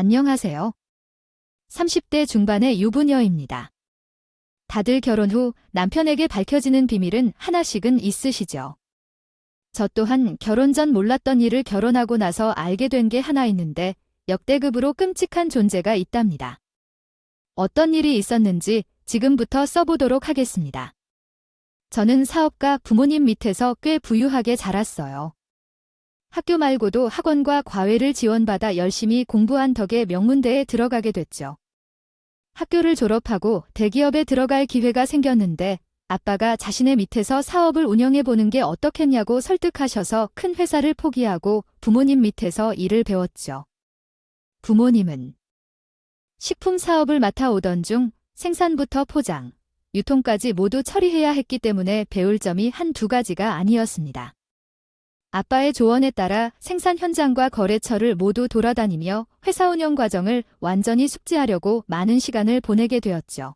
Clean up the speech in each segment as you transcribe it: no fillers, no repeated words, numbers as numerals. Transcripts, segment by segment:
안녕하세요. 30대 중반의 유부녀입니다. 다들 결혼 후 남편에게 밝혀지는 비밀은 하나씩은 있으시죠? 저 또한 결혼 전 몰랐던 일을 결혼하고 나서 알게 된 게 하나 있는데 역대급으로 끔찍한 존재가 있답니다. 어떤 일이 있었는지 지금부터 써보도록 하겠습니다. 저는 사업가 부모님 밑에서 꽤 부유하게 자랐어요. 학교 말고도 학원과 과외를 지원받아 열심히 공부한 덕에 명문대에 들어가게 됐죠. 학교를 졸업하고 대기업에 들어갈 기회가 생겼는데 아빠가 자신의 밑에서 사업을 운영해보는 게 어떻겠냐고 설득하셔서 큰 회사를 포기하고 부모님 밑에서 일을 배웠죠. 부모님은 식품 사업을 맡아오던 중 생산부터 포장, 유통까지 모두 처리해야 했기 때문에 배울 점이 한두 가지가 아니었습니다. 아빠의 조언에 따라 생산 현장과 거래처를 모두 돌아다니며 회사 운영 과정을 완전히 숙지하려고 많은 시간을 보내게 되었죠.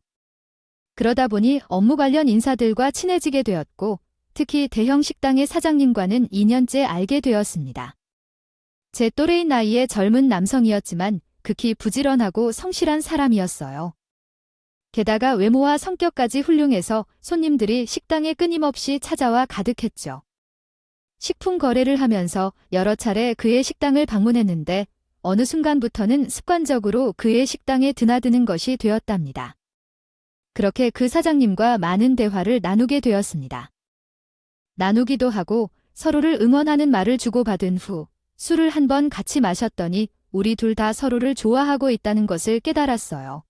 그러다 보니 업무 관련 인사들과 친해지게 되었고, 특히 대형 식당의 사장님과는 2년째 알게 되었습니다. 제 또래인 나이의 젊은 남성이었지만 극히 부지런하고 성실한 사람이었어요. 게다가 외모와 성격까지 훌륭해서 손님들이 식당에 끊임없이 찾아와 가득했죠. 식품 거래를 하면서 여러 차례 그의 식당을 방문했는데 어느 순간부터는 습관적으로 그의 식당에 드나드는 것이 되었답니다. 그렇게 그 사장님과 많은 대화를 나누게 되었습니다. 나누기도 하고 서로를 응원하는 말을 주고받은 후 술을 한 번 같이 마셨더니 우리 둘 다 서로를 좋아하고 있다는 것을 깨달았어요.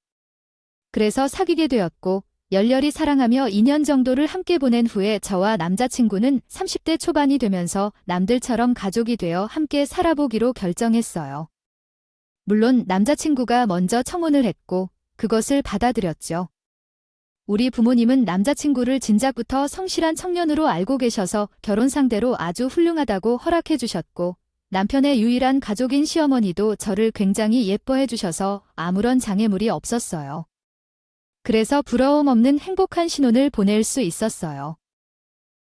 그래서 사귀게 되었고 열렬히 사랑하며 2년 정도를 함께 보낸 후에 저와 남자친구는 30대 초반이 되면서 남들처럼 가족이 되어 함께 살아보기로 결정했어요. 물론 남자친구가 먼저 청혼을 했고 그것을 받아들였죠. 우리 부모님은 남자친구를 진작부터 성실한 청년으로 알고 계셔서 결혼 상대로 아주 훌륭하다고 허락해 주셨고 남편의 유일한 가족인 시어머니도 저를 굉장히 예뻐해 주셔서 아무런 장애물이 없었어요. 그래서 부러움 없는 행복한 신혼을 보낼 수 있었어요.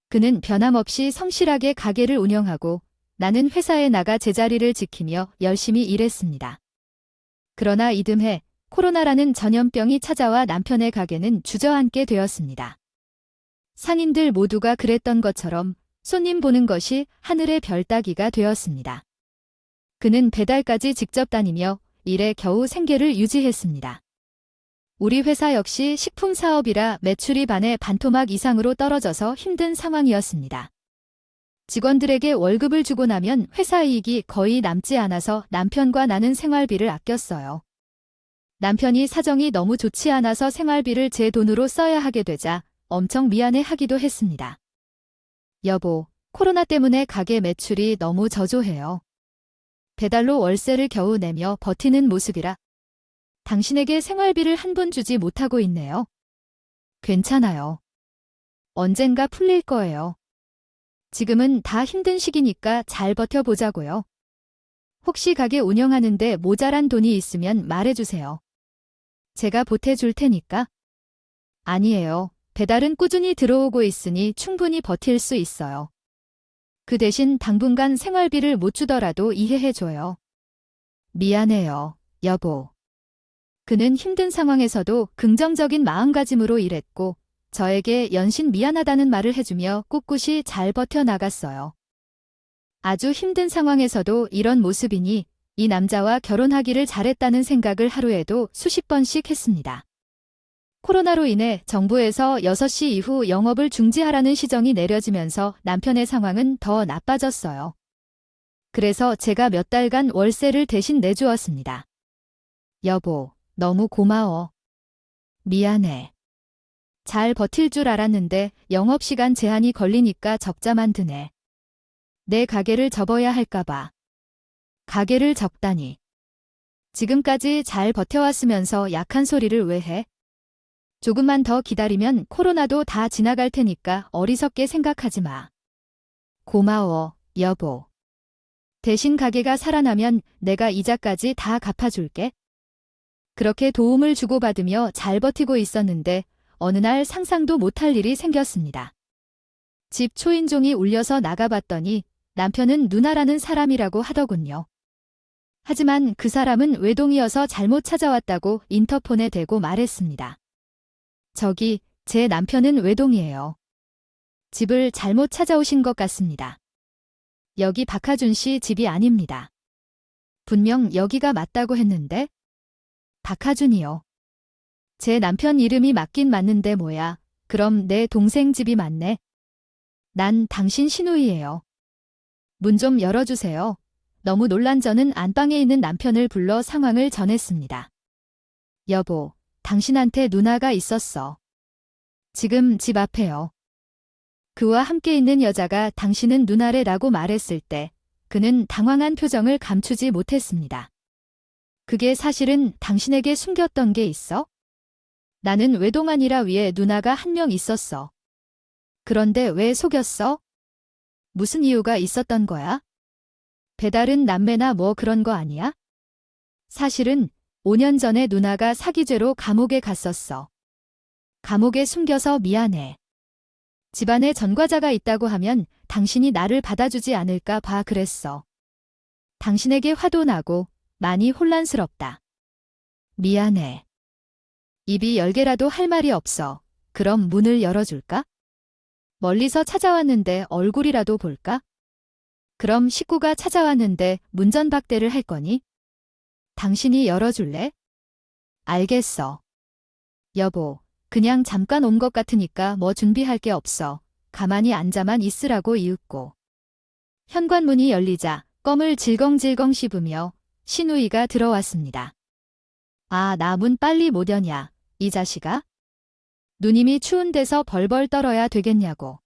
그는 변함없이 성실하게 가게를 운영하고 나는 회사에 나가 제자리를 지키며 열심히 일했습니다. 그러나 이듬해 코로나라는 전염병이 찾아와 남편의 가게는 주저앉게 되었습니다. 상인들 모두가 그랬던 것처럼 손님 보는 것이 하늘의 별 따기가 되었습니다. 그는 배달까지 직접 다니며 일에 겨우 생계를 유지했습니다. 우리 회사 역시 식품 사업이라 매출이 반에 반토막 이상으로 떨어져서 힘든 상황이었습니다. 직원들에게 월급을 주고 나면 회사 이익이 거의 남지 않아서 남편과 나는 생활비를 아꼈어요. 남편이 사정이 너무 좋지 않아서 생활비를 제 돈으로 써야 하게 되자 엄청 미안해 하기도 했습니다. 여보, 코로나 때문에 가게 매출이 너무 저조해요. 배달로 월세를 겨우 내며 버티는 모습이라 당신에게 생활비를 한 푼 주지 못하고 있네요. 괜찮아요. 언젠가 풀릴 거예요. 지금은 다 힘든 시기니까 잘 버텨보자고요. 혹시 가게 운영하는데 모자란 돈이 있으면 말해주세요. 제가 보태줄 테니까. 아니에요. 배달은 꾸준히 들어오고 있으니 충분히 버틸 수 있어요. 그 대신 당분간 생활비를 못 주더라도 이해해줘요. 미안해요, 여보. 그는 힘든 상황에서도 긍정적인 마음가짐으로 일했고 저에게 연신 미안하다는 말을 해주며 꿋꿋이 잘 버텨나갔어요. 아주 힘든 상황에서도 이런 모습이니 이 남자와 결혼하기를 잘했다는 생각을 하루에도 수십 번씩 했습니다. 코로나로 인해 정부에서 6시 이후 영업을 중지하라는 시정이 내려지면서 남편의 상황은 더 나빠졌어요. 그래서 제가 몇 달간 월세를 대신 내주었습니다. 여보, 너무 고마워. 미안해. 잘 버틸 줄 알았는데 영업시간 제한이 걸리니까 적자만 드네. 내 가게를 접어야 할까봐. 가게를 접다니. 지금까지 잘 버텨왔으면서 약한 소리를 왜 해? 조금만 더 기다리면 코로나도 다 지나갈 테니까 어리석게 생각하지 마. 고마워, 여보. 대신 가게가 살아나면 내가 이자까지 다 갚아줄게. 그렇게 도움을 주고받으며 잘 버티고 있었는데 어느 날 상상도 못할 일이 생겼습니다. 집 초인종이 울려서 나가봤더니 남편은 누나라는 사람이라고 하더군요. 하지만 그 사람은 외동이어서 잘못 찾아왔다고 인터폰에 대고 말했습니다. 저기, 제 남편은 외동이에요. 집을 잘못 찾아오신 것 같습니다. 여기 박하준 씨 집이 아닙니다. 분명 여기가 맞다고 했는데? 박하준이요. 제 남편 이름이 맞긴 맞는데 뭐야. 그럼 내 동생 집이 맞네. 난 당신 시누이예요. 문 좀 열어주세요. 너무 놀란 저는 안방에 있는 남편을 불러 상황을 전했습니다. 여보, 당신한테 누나가 있었어. 지금 집 앞에요. 그와 함께 있는 여자가 당신은 누나래라고 말했을 때 그는 당황한 표정을 감추지 못했습니다. 그게 사실은 당신에게 숨겼던 게 있어? 나는 외동아니라 위에 누나가 한 명 있었어. 그런데 왜 속였어? 무슨 이유가 있었던 거야? 배달은 남매나 뭐 그런 거 아니야? 사실은 5년 전에 누나가 사기죄로 감옥에 갔었어. 감옥에 숨겨서 미안해. 집안에 전과자가 있다고 하면 당신이 나를 받아주지 않을까 봐 그랬어. 당신에게 화도 나고 많이 혼란스럽다. 미안해. 입이 10개라도 할 말이 없어. 그럼 문을 열어줄까? 멀리서 찾아왔는데 얼굴이라도 볼까? 그럼 식구가 찾아왔는데 문전박대를 할 거니? 당신이 열어줄래? 알겠어. 여보, 그냥 잠깐 온 것 같으니까 뭐 준비할 게 없어. 가만히 앉아만 있으라고 이윽고. 현관문이 열리자 껌을 질겅질겅 씹으며 시누이가 들어왔습니다. 아, 나 문 빨리 못 여냐, 이 자식아? 누님이 추운 데서 벌벌 떨어야 되겠냐고.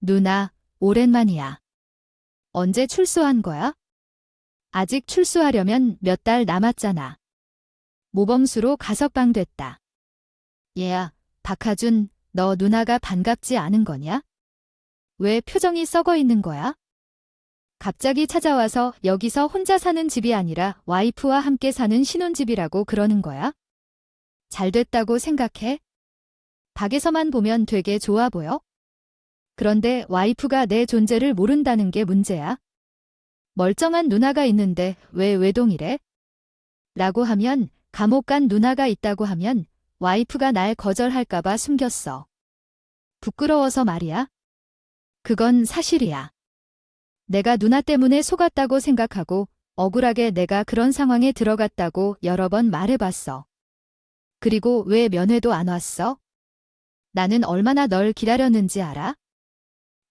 누나, 오랜만이야. 언제 출소한 거야? 아직 출소하려면 몇 달 남았잖아. 모범수로 가석방됐다. 얘야, 박하준, 너 누나가 반갑지 않은 거냐? 왜 표정이 썩어 있는 거야? 갑자기 찾아와서 여기서 혼자 사는 집이 아니라 와이프와 함께 사는 신혼집이라고 그러는 거야? 잘 됐다고 생각해? 밖에서만 보면 되게 좋아 보여? 그런데 와이프가 내 존재를 모른다는 게 문제야. 멀쩡한 누나가 있는데 왜 외동이래? 라고 하면, 감옥 간 누나가 있다고 하면 와이프가 날 거절할까봐 숨겼어. 부끄러워서 말이야. 그건 사실이야. 내가 누나 때문에 속았다고 생각하고 억울하게 내가 그런 상황에 들어갔다고 여러 번 말해봤어. 그리고 왜 면회도 안 왔어? 나는 얼마나 널 기다렸는지 알아?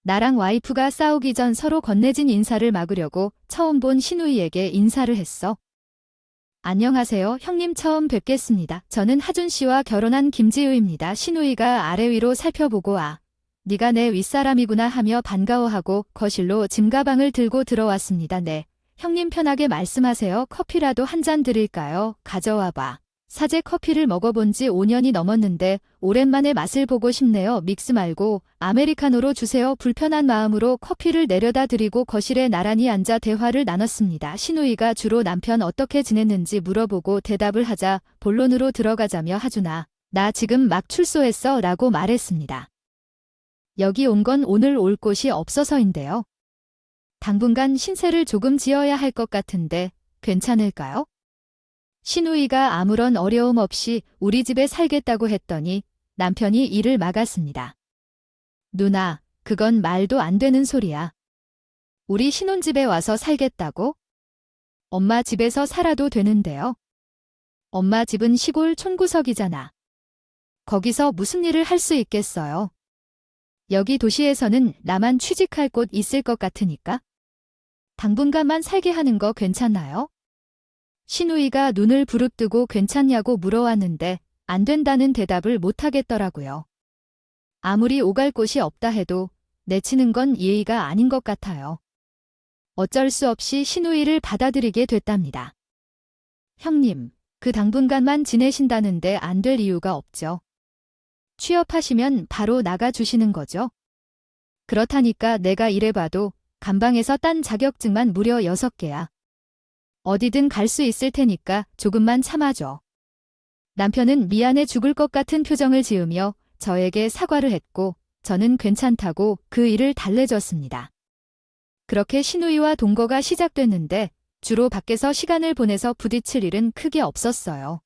나랑 와이프가 싸우기 전 서로 건네진 인사를 막으려고 처음 본 시누이에게 인사를 했어. 안녕하세요, 형님 처음 뵙겠습니다. 저는 하준 씨와 결혼한 김지우입니다. 시누이가 아래 위로 살펴보고 네가 내 윗사람이구나 하며 반가워하고 거실로 짐가방을 들고 들어왔습니다. 네, 형님 편하게 말씀하세요. 커피라도 한 잔 드릴까요? 가져와봐. 사제 커피를 먹어본 지 5년이 넘었는데 오랜만에 맛을 보고 싶네요. 믹스 말고 아메리카노로 주세요. 불편한 마음으로 커피를 내려다 드리고 거실에 나란히 앉아 대화를 나눴습니다. 시누이가 주로 남편 어떻게 지냈는지 물어보고 대답을 하자 본론으로 들어가자며 하준아, 나 지금 막 출소했어 라고 말했습니다. 여기 온 건 오늘 올 곳이 없어서인데요. 당분간 신세를 조금 지어야 할 것 같은데 괜찮을까요? 시누이가 아무런 어려움 없이 우리 집에 살겠다고 했더니 남편이 이를 막았습니다. 누나, 그건 말도 안 되는 소리야. 우리 신혼집에 와서 살겠다고? 엄마 집에서 살아도 되는데요. 엄마 집은 시골 촌구석이잖아. 거기서 무슨 일을 할 수 있겠어요? 여기 도시에서는 나만 취직할 곳 있을 것 같으니까. 당분간만 살게 하는 거 괜찮나요? 시누이가 눈을 부릅뜨고 괜찮냐고 물어왔는데 안 된다는 대답을 못하겠더라고요. 아무리 오갈 곳이 없다 해도 내치는 건 예의가 아닌 것 같아요. 어쩔 수 없이 시누이를 받아들이게 됐답니다. 형님, 그 당분간만 지내신다는데 안 될 이유가 없죠. 취업하시면 바로 나가주시는 거죠. 그렇다니까 내가 이래봐도 감방에서 딴 자격증만 무려 6개야. 어디든 갈 수 있을 테니까 조금만 참아줘. 남편은 미안해 죽을 것 같은 표정을 지으며 저에게 사과를 했고 저는 괜찮다고 그 일을 달래줬습니다. 그렇게 시누이와 동거가 시작됐는데 주로 밖에서 시간을 보내서 부딪힐 일은 크게 없었어요.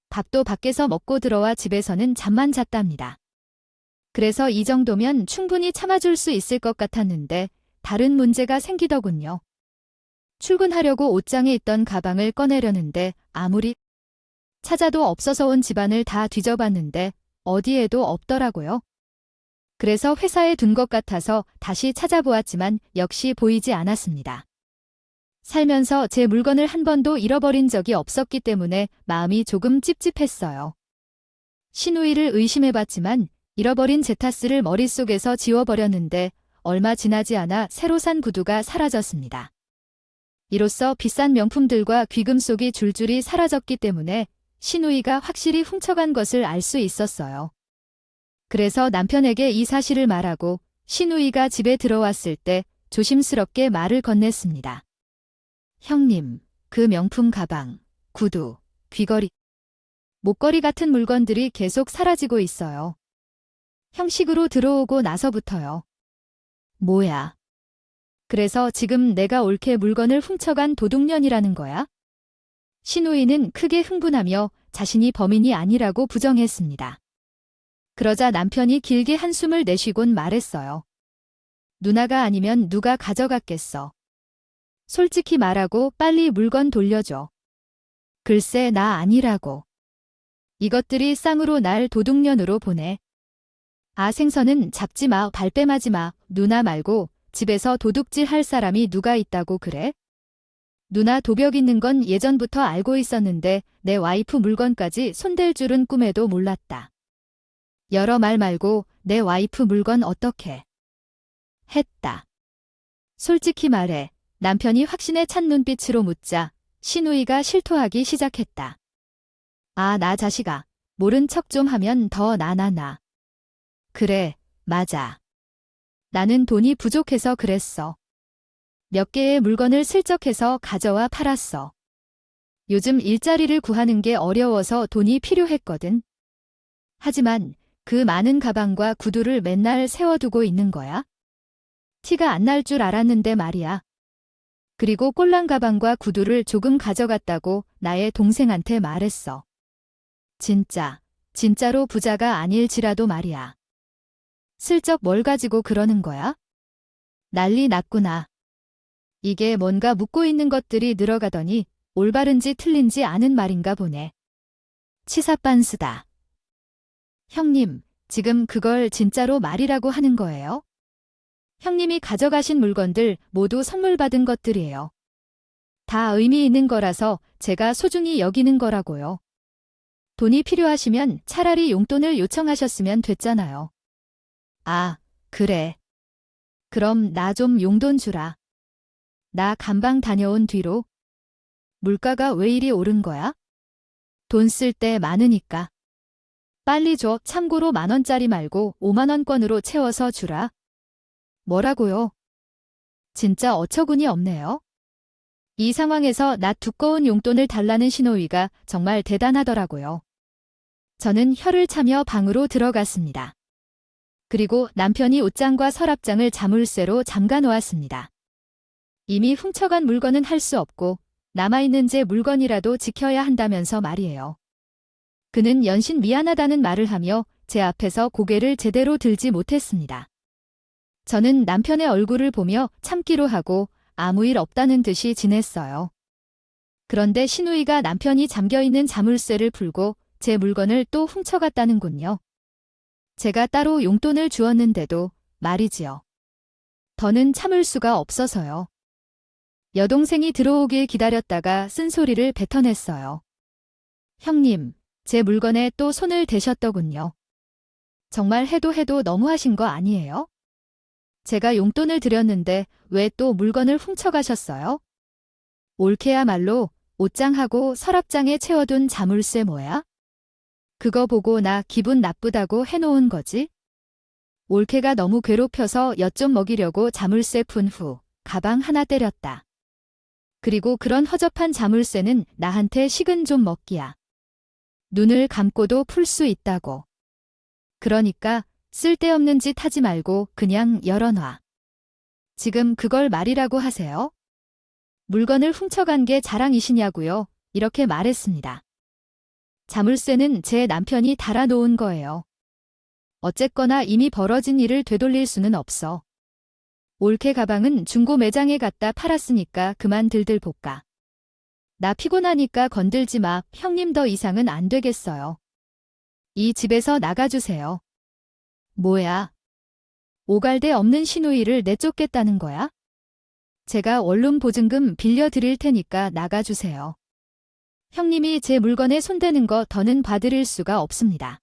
밥도 밖에서 먹고 들어와 집에서는 잠만 잤답니다. 그래서 이 정도면 충분히 참아줄 수 있을 것 같았는데 다른 문제가 생기더군요. 출근하려고 옷장에 있던 가방을 꺼내려는데 아무리 찾아도 없어서 온 집안을 다 뒤져봤는데 어디에도 없더라고요. 그래서 회사에 둔 것 같아서 다시 찾아보았지만 역시 보이지 않았습니다. 살면서 제 물건을 한 번도 잃어버린 적이 없었기 때문에 마음이 조금 찝찝했어요. 시누이를 의심해봤지만 잃어버린 제 탓을 머릿속에서 지워버렸는데 얼마 지나지 않아 새로 산 구두가 사라졌습니다. 이로써 비싼 명품들과 귀금속이 줄줄이 사라졌기 때문에 시누이가 확실히 훔쳐간 것을 알 수 있었어요. 그래서 남편에게 이 사실을 말하고 시누이가 집에 들어왔을 때 조심스럽게 말을 건넸습니다. 형님, 그 명품 가방, 구두, 귀걸이, 목걸이 같은 물건들이 계속 사라지고 있어요. 형식으로 들어오고 나서부터요. 뭐야? 그래서 지금 내가 옳게 물건을 훔쳐간 도둑년이라는 거야? 시누이는 크게 흥분하며 자신이 범인이 아니라고 부정했습니다. 그러자 남편이 길게 한숨을 내쉬곤 말했어요. 누나가 아니면 누가 가져갔겠어. 솔직히 말하고 빨리 물건 돌려줘. 글쎄 나 아니라고. 이것들이 쌍으로 날 도둑년으로 보내. 아 생선은 잡지 마, 발뺌하지 마. 누나 말고 집에서 도둑질 할 사람이 누가 있다고 그래? 누나 도벽 있는 건 예전부터 알고 있었는데 내 와이프 물건까지 손댈 줄은 꿈에도 몰랐다. 여러 말 말고 내 와이프 물건 어떻게 했다. 솔직히 말해. 남편이 확신에 찬 눈빛으로 묻자 시누이가 실토하기 시작했다. 아, 나 자식아. 모른 척 좀 하면 더 나나. 그래, 맞아. 나는 돈이 부족해서 그랬어. 몇 개의 물건을 슬쩍 해서 가져와 팔았어. 요즘 일자리를 구하는 게 어려워서 돈이 필요했거든. 하지만 그 많은 가방과 구두를 맨날 세워두고 있는 거야? 티가 안 날 줄 알았는데 말이야. 그리고 꼴랑 가방과 구두를 조금 가져갔다고 나의 동생한테 말했어. 진짜로 부자가 아닐지라도 말이야. 슬쩍 뭘 가지고 그러는 거야? 난리 났구나. 이게 뭔가 묻고 있는 것들이 늘어가더니 올바른지 틀린지 아는 말인가 보네. 치사빤스다. 형님, 지금 그걸 진짜로 말이라고 하는 거예요? 형님이 가져가신 물건들 모두 선물 받은 것들이에요. 다 의미 있는 거라서 제가 소중히 여기는 거라고요. 돈이 필요하시면 차라리 용돈을 요청하셨으면 됐잖아요. 아, 그래. 그럼 나 좀 용돈 주라. 나 감방 다녀온 뒤로. 물가가 왜 이리 오른 거야? 돈 쓸 때 많으니까. 빨리 줘. 참고로 10,000원짜리 말고 50,000원권으로 채워서 주라. 뭐라고요? 진짜 어처구니 없네요. 이 상황에서 나 두꺼운 용돈을 달라는 시누이가 정말 대단하더라고요. 저는 혀를 차며 방으로 들어갔습니다. 그리고 남편이 옷장과 서랍장을 자물쇠로 잠가 놓았습니다. 이미 훔쳐간 물건은 할 수 없고 남아있는 제 물건이라도 지켜야 한다면서 말이에요. 그는 연신 미안하다는 말을 하며 제 앞에서 고개를 제대로 들지 못했습니다. 저는 남편의 얼굴을 보며 참기로 하고 아무 일 없다는 듯이 지냈어요. 그런데 시누이가 남편이 잠겨있는 자물쇠를 풀고 제 물건을 또 훔쳐갔다는군요. 제가 따로 용돈을 주었는데도 말이지요. 더는 참을 수가 없어서요. 여동생이 들어오길 기다렸다가 쓴소리를 뱉어냈어요. 형님, 제 물건에 또 손을 대셨더군요. 정말 해도 너무하신 거 아니에요? 제가 용돈을 드렸는데 왜 또 물건을 훔쳐가셨어요? 올케야말로 옷장하고 서랍장에 채워둔 자물쇠 뭐야? 그거 보고 나 기분 나쁘다고 해놓은 거지? 올케가 너무 괴롭혀서 엿 좀 먹이려고 자물쇠 푼 후 가방 하나 때렸다. 그리고 그런 허접한 자물쇠는 나한테 식은 좀 먹기야. 눈을 감고도 풀 수 있다고. 그러니까 쓸데없는 짓 하지 말고 그냥 열어놔. 지금 그걸 말이라고 하세요? 물건을 훔쳐간 게 자랑이시냐고요? 이렇게 말했습니다. 자물쇠는 제 남편이 달아놓은 거예요. 어쨌거나 이미 벌어진 일을 되돌릴 수는 없어. 올케 가방은 중고 매장에 갖다 팔았으니까 그만 들들 볶아. 나 피곤하니까 건들지 마. 형님 더 이상은 안 되겠어요. 이 집에서 나가주세요. 뭐야? 오갈데 없는 시누이를 내쫓겠다는 거야? 제가 원룸 보증금 빌려드릴 테니까 나가주세요. 형님이 제 물건에 손대는 거 더는 봐드릴 수가 없습니다.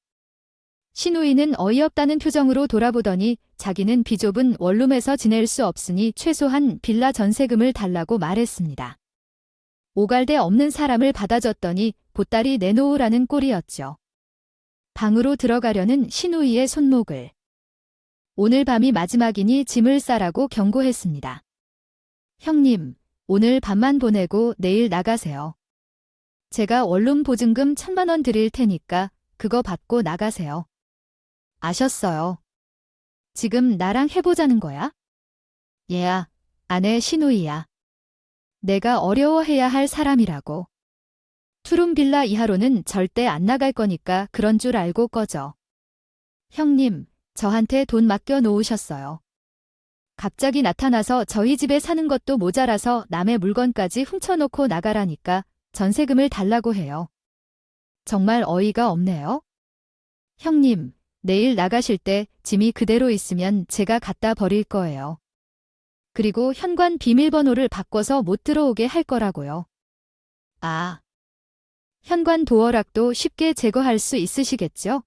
시누이는 어이없다는 표정으로 돌아보더니 자기는 비좁은 원룸에서 지낼 수 없으니 최소한 빌라 전세금을 달라고 말했습니다. 오갈데 없는 사람을 받아줬더니 보따리 내놓으라는 꼴이었죠. 방으로 들어가려는 시누이의 손목을. 오늘 밤이 마지막이니 짐을 싸라고 경고했습니다. 형님, 오늘 밤만 보내고 내일 나가세요. 제가 원룸 보증금 1,000만 원 드릴 테니까 그거 받고 나가세요. 아셨어요? 지금 나랑 해보자는 거야? 얘야, 아내 시누이야. 내가 어려워해야 할 사람이라고. 투룸빌라 이하로는 절대 안 나갈 거니까 그런 줄 알고 꺼져. 형님, 저한테 돈 맡겨 놓으셨어요. 갑자기 나타나서 저희 집에 사는 것도 모자라서 남의 물건까지 훔쳐놓고 나가라니까 전세금을 달라고 해요. 정말 어이가 없네요. 형님, 내일 나가실 때 짐이 그대로 있으면 제가 갖다 버릴 거예요. 그리고 현관 비밀번호를 바꿔서 못 들어오게 할 거라고요. 아, 현관 도어락도 쉽게 제거할 수 있으시겠죠?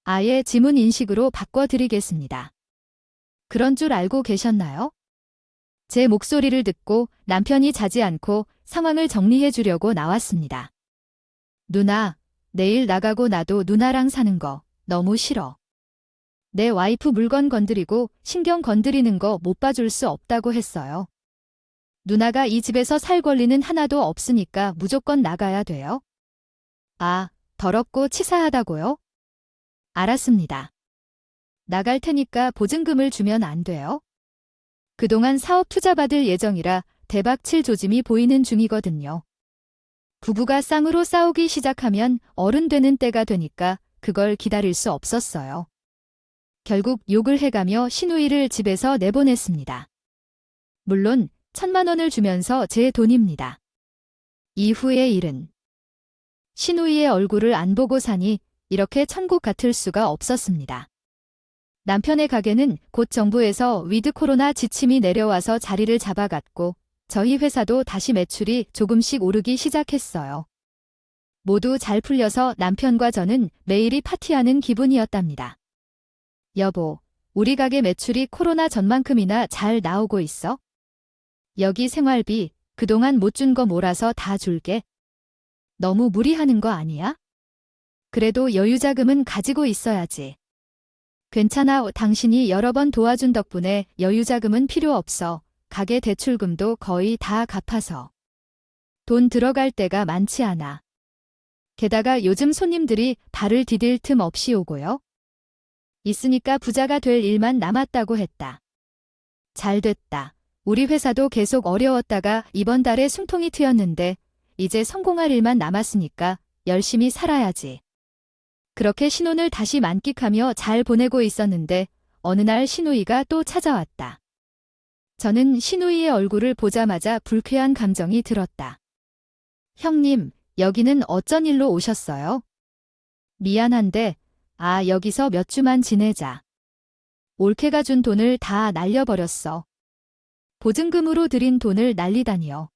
아예 지문 인식으로 바꿔드리겠습니다. 그런 줄 알고 계셨나요? 제 목소리를 듣고 남편이 자지 않고 상황을 정리해 주려고 나왔습니다. 누나, 내일 나가고 나도 누나랑 사는 거 너무 싫어. 내 와이프 물건 건드리고 신경 건드리는 거 못 봐줄 수 없다고 했어요. 누나가 이 집에서 살 권리는 하나도 없으니까 무조건 나가야 돼요. 아, 더럽고 치사하다고요? 알았습니다. 나갈 테니까 보증금을 주면 안 돼요? 그동안 사업 투자 받을 예정이라 대박 칠 조짐이 보이는 중이거든요. 부부가 쌍으로 싸우기 시작하면 어른 되는 때가 되니까 그걸 기다릴 수 없었어요. 결국 욕을 해가며 시누이를 집에서 내보냈습니다. 물론 1,000만 원을 주면서 제 돈입니다. 이후의 일은 시누이의 얼굴을 안 보고 사니 이렇게 천국 같을 수가 없었습니다. 남편의 가게는 곧 정부에서 위드 코로나 지침이 내려와서 자리를 잡아갔고 저희 회사도 다시 매출이 조금씩 오르기 시작했어요. 모두 잘 풀려서 남편과 저는 매일이 파티하는 기분이었답니다. 여보, 우리 가게 매출이 코로나 전만큼이나 잘 나오고 있어? 여기 생활비 그동안 못 준 거 몰아서 다 줄게. 너무 무리하는 거 아니야? 그래도 여유자금은 가지고 있어야지. 괜찮아, 당신이 여러 번 도와준 덕분에 여유자금은 필요 없어. 가게 대출금도 거의 다 갚아서. 돈 들어갈 때가 많지 않아. 게다가 요즘 손님들이 발을 디딜 틈 없이 오고요. 있으니까 부자가 될 일만 남았다고 했다. 잘 됐다. 우리 회사도 계속 어려웠다가 이번 달에 숨통이 트였는데 이제 성공할 일만 남았으니까 열심히 살아야지. 그렇게 신혼을 다시 만끽하며 잘 보내고 있었는데 어느 날 시누이가 또 찾아왔다. 저는 시누이의 얼굴을 보자마자 불쾌한 감정이 들었다. 형님, 여기는 어쩐 일로 오셨어요? 미안한데, 여기서 몇 주만 지내자. 올케가 준 돈을 다 날려버렸어. 보증금으로 드린 돈을 날리다니요.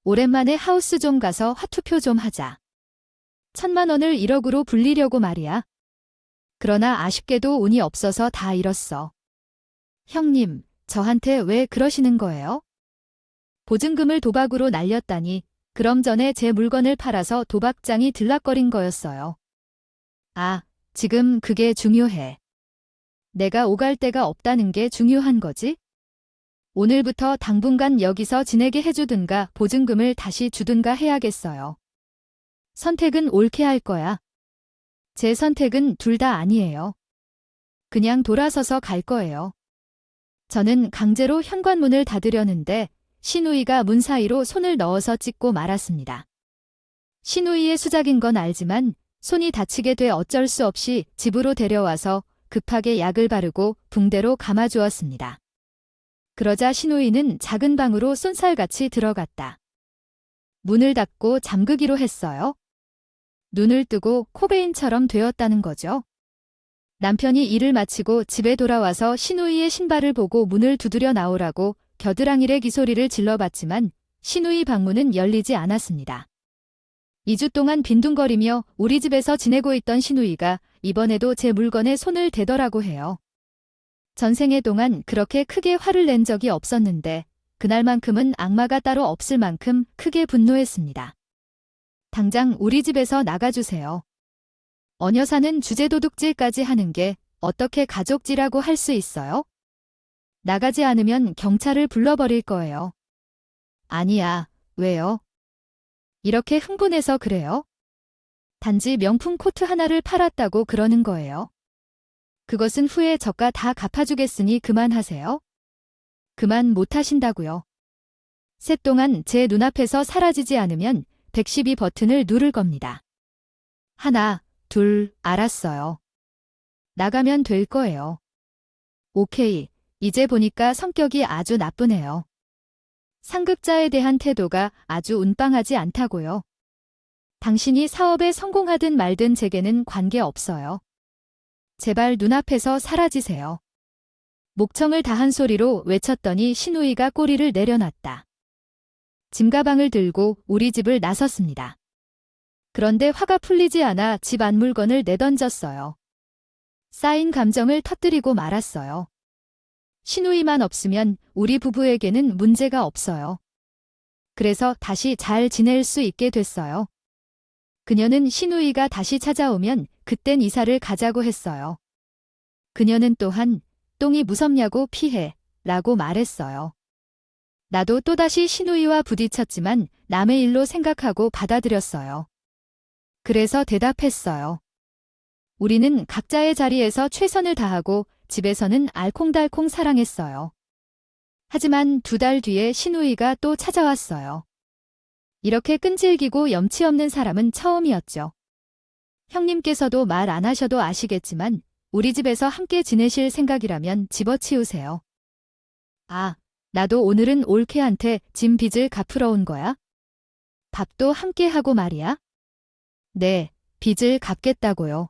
오랜만에 하우스 좀 가서 화투표 좀 하자. 1,000만 원을 1억으로 불리려고 말이야. 그러나 아쉽게도 운이 없어서 다 잃었어. 형님, 저한테 왜 그러시는 거예요? 보증금을 도박으로 날렸다니 그럼 전에 제 물건을 팔아서 도박장이 들락거린 거였어요. 지금 그게 중요해. 내가 오갈 데가 없다는 게 중요한 거지? 오늘부터 당분간 여기서 지내게 해주든가 보증금을 다시 주든가 해야겠어요. 선택은 옳게 할 거야. 제 선택은 둘 다 아니에요. 그냥 돌아서서 갈 거예요. 저는 강제로 현관문을 닫으려는데 신우이가 문 사이로 손을 넣어서 찍고 말았습니다. 신우이의 수작인 건 알지만 손이 다치게 돼 어쩔 수 없이 집으로 데려와서 급하게 약을 바르고 붕대로 감아주었습니다. 그러자 신우이는 작은 방으로 쏜살같이 들어갔다. 문을 닫고 잠그기로 했어요. 눈을 뜨고 코베인처럼 되었다는 거죠. 남편이 일을 마치고 집에 돌아와서 신우이의 신발을 보고 문을 두드려 나오라고 겨드랑이에 기소리를 질러봤지만 신우이 방문은 열리지 않았습니다. 2주 동안 빈둥거리며 우리 집에서 지내고 있던 신우이가 이번에도 제 물건에 손을 대더라고 해요. 전생에 동안 그렇게 크게 화를 낸 적이 없었는데 그날만큼은 악마가 따로 없을 만큼 크게 분노했습니다. 당장 우리 집에서 나가주세요. 어여사는 주제도둑질까지 하는 게 어떻게 가족지라고 할 수 있어요? 나가지 않으면 경찰을 불러버릴 거예요. 아니야, 왜요? 이렇게 흥분해서 그래요? 단지 명품 코트 하나를 팔았다고 그러는 거예요. 그것은 후에 저가 다 갚아주겠으니 그만하세요. 그만 못하신다고요. 새 동안 제 눈앞에서 사라지지 않으면 112 버튼을 누를 겁니다. 하나, 둘, 알았어요. 나가면 될 거예요. 오케이, 이제 보니까 성격이 아주 나쁘네요. 상급자에 대한 태도가 아주 운빵하지 않다고요. 당신이 사업에 성공하든 말든 제게는 관계없어요. 제발 눈앞에서 사라지세요. 목청을 다한 소리로 외쳤더니 신우이가 꼬리를 내려놨다. 짐가방을 들고 우리 집을 나섰습니다. 그런데 화가 풀리지 않아 집 안 물건을 내던졌어요. 쌓인 감정을 터뜨리고 말았어요. 신우이만 없으면 우리 부부에게는 문제가 없어요. 그래서 다시 잘 지낼 수 있게 됐어요. 그녀는 신우이가 다시 찾아오면 그땐 이사를 가자고 했어요. 그녀는 또한 똥이 무섭냐고 피해 라고 말했어요. 나도 또다시 신우이와 부딪혔지만 남의 일로 생각하고 받아들였어요. 그래서 대답했어요. 우리는 각자의 자리에서 최선을 다하고 집에서는 알콩달콩 사랑했어요. 하지만 2달 뒤에 신우이가 또 찾아왔어요. 이렇게 끈질기고 염치 없는 사람은 처음이었죠. 형님께서도 말 안 하셔도 아시겠지만 우리 집에서 함께 지내실 생각이라면 집어치우세요. 아, 나도 오늘은 올케한테 짐 빚을 갚으러 온 거야? 밥도 함께 하고 말이야? 네, 빚을 갚겠다고요.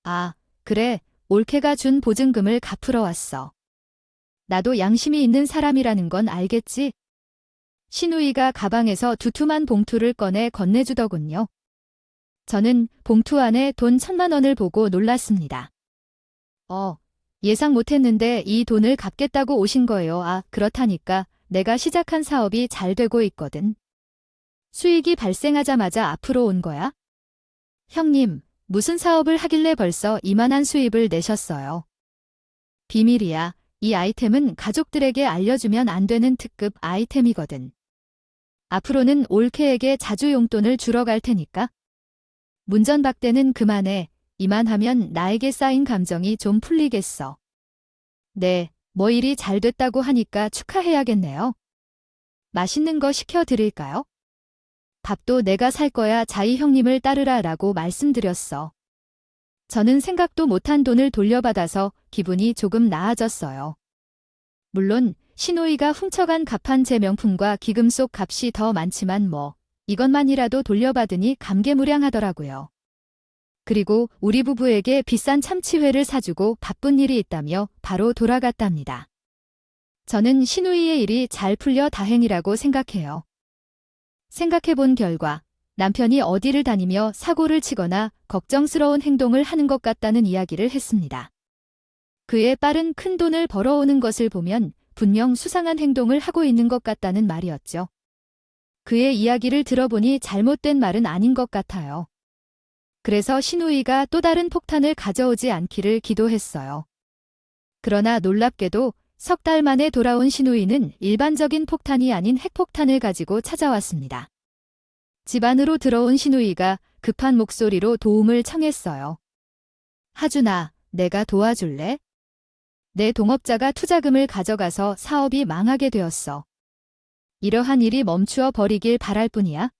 아, 그래, 올케가 준 보증금을 갚으러 왔어. 나도 양심이 있는 사람이라는 건 알겠지? 신우이가 가방에서 두툼한 봉투를 꺼내 건네주더군요. 저는 봉투 안에 돈 1,000만 원을 보고 놀랐습니다. 예상 못했는데 이 돈을 갚겠다고 오신 거예요. 아, 그렇다니까 내가 시작한 사업이 잘 되고 있거든. 수익이 발생하자마자 앞으로 온 거야? 형님, 무슨 사업을 하길래 벌써 이만한 수입을 내셨어요? 비밀이야. 이 아이템은 가족들에게 알려주면 안 되는 특급 아이템이거든. 앞으로는 올케에게 자주 용돈을 주러 갈 테니까. 문전박대는 그만해. 이만하면 나에게 쌓인 감정이 좀 풀리겠어. 네, 뭐 일이 잘 됐다고 하니까 축하해야겠네요. 맛있는 거 시켜드릴까요? 밥도 내가 살 거야. 자이 형님을 따르라 라고 말씀드렸어. 저는 생각도 못한 돈을 돌려받아서 기분이 조금 나아졌어요. 물론 신우이가 훔쳐간 갑판 제 명품과 기금 속 값이 더 많지만 뭐 이것만이라도 돌려받으니 감개무량하더라고요. 그리고 우리 부부에게 비싼 참치회를 사주고 바쁜 일이 있다며 바로 돌아갔답니다. 저는 신우이의 일이 잘 풀려 다행이라고 생각해요. 생각해본 결과 남편이 어디를 다니며 사고를 치거나 걱정스러운 행동을 하는 것 같다는 이야기를 했습니다. 그의 빠른 큰 돈을 벌어오는 것을 보면 분명 수상한 행동을 하고 있는 것 같다는 말이었죠. 그의 이야기를 들어보니 잘못된 말은 아닌 것 같아요. 그래서 신우이가 또 다른 폭탄을 가져오지 않기를 기도했어요. 그러나 놀랍게도 3달 만에 돌아온 신우이는 일반적인 폭탄이 아닌 핵폭탄을 가지고 찾아왔습니다. 집 안으로 들어온 신우이가 급한 목소리로 도움을 청했어요. 하준아, 내가 도와줄래? 내 동업자가 투자금을 가져가서 사업이 망하게 되었어. 이러한 일이 멈추어 버리길 바랄 뿐이야.